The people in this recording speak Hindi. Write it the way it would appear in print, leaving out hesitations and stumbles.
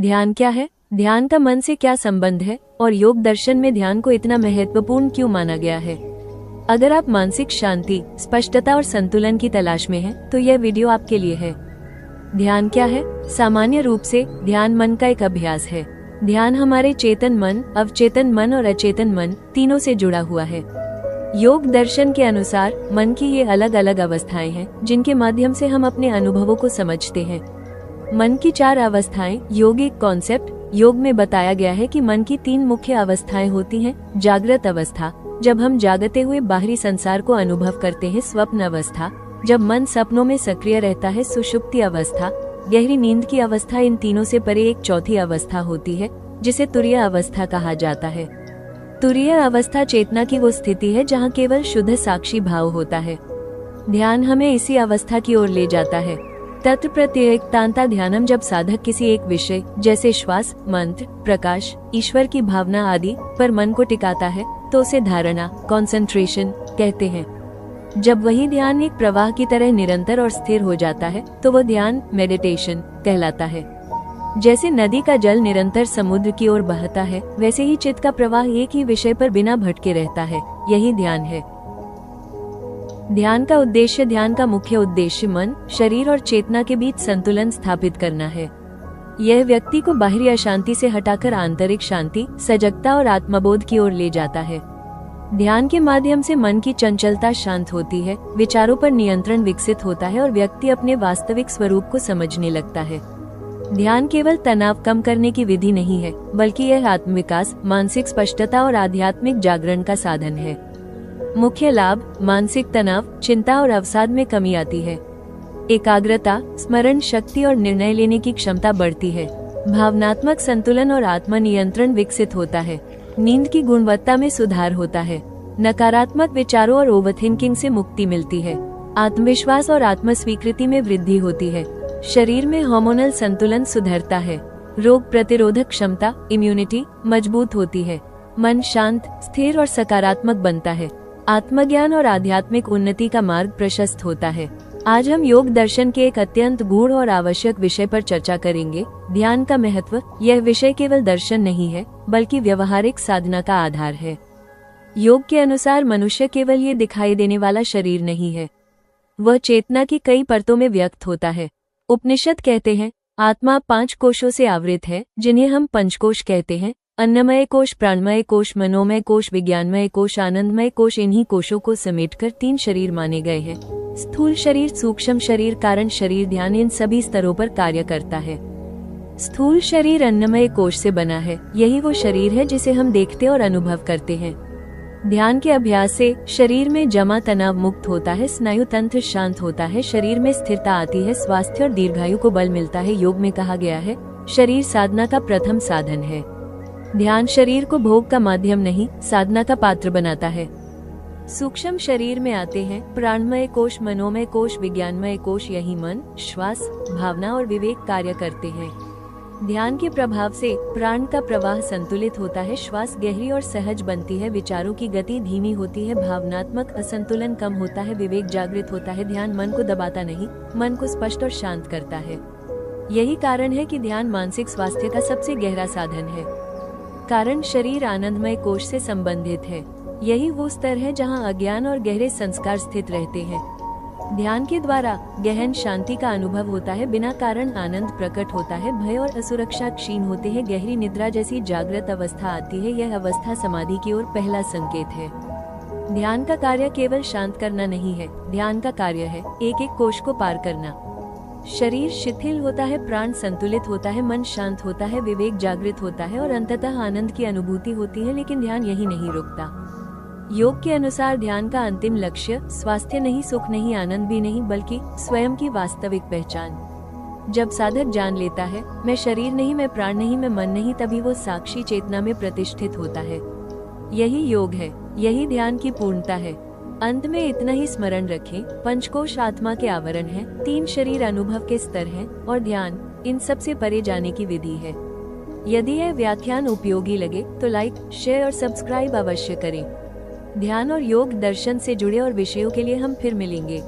ध्यान क्या है, ध्यान का मन से क्या संबंध है और योग दर्शन में ध्यान को इतना महत्वपूर्ण क्यों माना गया है। अगर आप मानसिक शांति, स्पष्टता और संतुलन की तलाश में हैं, तो यह वीडियो आपके लिए है। ध्यान क्या है? सामान्य रूप से ध्यान मन का एक अभ्यास है। ध्यान हमारे चेतन मन, अवचेतन मन और अचेतन मन तीनों से जुड़ा हुआ है। योग दर्शन के अनुसार मन की ये अलग अलग अवस्थाएं हैं जिनके माध्यम से हम अपने अनुभवों को समझते हैं। मन की 4 अवस्थाएं योगिक कॉन्सेप्ट। योग में बताया गया है कि मन की 3 मुख्य अवस्थाएं होती हैं। जागृत अवस्था, जब हम जागते हुए बाहरी संसार को अनुभव करते हैं। स्वप्न अवस्था, जब मन सपनों में सक्रिय रहता है। सुषुप्ति अवस्था, गहरी नींद की अवस्था। इन तीनों से परे एक चौथी अवस्था होती है जिसे तुरीय अवस्था कहा जाता है। तुरीय अवस्था चेतना की वो स्थिति है जहाँ केवल शुद्ध साक्षी भाव होता है। ध्यान हमें इसी अवस्था की ओर ले जाता है। तत्र प्रत्येकतांता ध्यानम, जब साधक किसी एक विषय जैसे श्वास, मंत्र, प्रकाश, ईश्वर की भावना आदि पर मन को टिकाता है तो उसे धारणा, कंसंट्रेशन कहते हैं। जब वही ध्यान एक प्रवाह की तरह निरंतर और स्थिर हो जाता है तो वह ध्यान मेडिटेशन कहलाता है। जैसे नदी का जल निरंतर समुद्र की ओर बहता है, वैसे ही चित्त का प्रवाह एक ही विषय पर बिना भटके रहता है। यही ध्यान है। ध्यान का उद्देश्य, ध्यान का मुख्य उद्देश्य मन, शरीर और चेतना के बीच संतुलन स्थापित करना है। यह व्यक्ति को बाहरी अशांति से हटाकर आंतरिक शांति, सजगता और आत्मबोध की ओर ले जाता है। ध्यान के माध्यम से मन की चंचलता शांत होती है, विचारों पर नियंत्रण विकसित होता है और व्यक्ति अपने वास्तविक स्वरूप को समझने लगता है। ध्यान केवल तनाव कम करने की विधि नहीं है, बल्कि यह आत्मविकास, मानसिक स्पष्टता और आध्यात्मिक जागरण का साधन है। मुख्य लाभ, मानसिक तनाव, चिंता और अवसाद में कमी आती है। एकाग्रता, स्मरण शक्ति और निर्णय लेने की क्षमता बढ़ती है। भावनात्मक संतुलन और आत्मनियंत्रण विकसित होता है। नींद की गुणवत्ता में सुधार होता है। नकारात्मक विचारों और ओवरथिंकिंग से मुक्ति मिलती है। आत्मविश्वास और आत्मस्वीकृति में वृद्धि होती है। शरीर में हार्मोनल संतुलन सुधरता है। रोग प्रतिरोधक क्षमता, इम्यूनिटी मजबूत होती है। मन शांत, स्थिर और सकारात्मक बनता है। आत्मज्ञान और आध्यात्मिक उन्नति का मार्ग प्रशस्त होता है। आज हम योग दर्शन के एक अत्यंत गूढ़ और आवश्यक विषय पर चर्चा करेंगे, ध्यान का महत्व। यह विषय केवल दर्शन नहीं है, बल्कि व्यवहारिक साधना का आधार है। योग के अनुसार मनुष्य केवल ये दिखाई देने वाला शरीर नहीं है, वह चेतना की कई परतों में व्यक्त होता है। उपनिषद कहते हैं, आत्मा 5 कोशों से आवृत है, जिन्हें हम पंचकोश कहते हैं। अन्नमय कोश, प्राणमय कोश, मनोमय कोश, विज्ञानमय कोश, आनंदमय कोश। इन्हीं कोशों को समेटकर 3 शरीर माने गए हैं। स्थूल शरीर, सूक्ष्म शरीर, कारण शरीर। ध्यान इन सभी स्तरों पर कार्य करता है। स्थूल शरीर अन्नमय कोश से बना है। यही वो शरीर है जिसे हम देखते और अनुभव करते हैं। ध्यान के अभ्यास से शरीर में जमा तनाव मुक्त होता है, स्नायु तंत्र शांत होता है, शरीर में स्थिरता आती है, स्वास्थ्य और दीर्घायु को बल मिलता है। योग में कहा गया है, शरीर साधना का प्रथम साधन है। ध्यान शरीर को भोग का माध्यम नहीं, साधना का पात्र बनाता है। सूक्ष्म शरीर में आते हैं प्राणमय कोश, मनोमय कोश, विज्ञानमय कोश। यही मन, श्वास, भावना और विवेक कार्य करते हैं। ध्यान के प्रभाव से प्राण का प्रवाह संतुलित होता है, श्वास गहरी और सहज बनती है, विचारों की गति धीमी होती है, भावनात्मक असंतुलन कम होता है, विवेक जागृत होता है। ध्यान मन को दबाता नहीं, मन को स्पष्ट और शांत करता है। यही कारण है कि ध्यान मानसिक स्वास्थ्य का सबसे गहरा साधन है। कारण शरीर आनंदमय कोश से संबंधित है। यही वो स्तर है जहां अज्ञान और गहरे संस्कार स्थित रहते हैं। ध्यान के द्वारा गहन शांति का अनुभव होता है, बिना कारण आनंद प्रकट होता है, भय और असुरक्षा क्षीण होते हैं, गहरी निद्रा जैसी जागृत अवस्था आती है। यह अवस्था समाधि की ओर पहला संकेत है। ध्यान का कार्य केवल शांत करना नहीं है, ध्यान का कार्य है एक एक कोश को पार करना। शरीर शिथिल होता है, प्राण संतुलित होता है, मन शांत होता है, विवेक जागृत होता है और अंततः आनंद की अनुभूति होती है। लेकिन ध्यान यही नहीं रुकता। योग के अनुसार ध्यान का अंतिम लक्ष्य स्वास्थ्य नहीं, सुख नहीं, आनंद भी नहीं, बल्कि स्वयं की वास्तविक पहचान। जब साधक जान लेता है, मैं शरीर नहीं, मैं प्राण नहीं, मैं मन नहीं, तभी वो साक्षी चेतना में प्रतिष्ठित होता है। यही योग है, यही ध्यान की पूर्णता है। अंत में इतना ही स्मरण रखें, पंचकोश आत्मा के आवरण हैं, 3 शरीर अनुभव के स्तर हैं और ध्यान इन सब से परे जाने की विधि है। यदि यह व्याख्यान उपयोगी लगे तो लाइक, शेयर और सब्सक्राइब अवश्य करें। ध्यान और योग दर्शन से जुड़े और विषयों के लिए हम फिर मिलेंगे।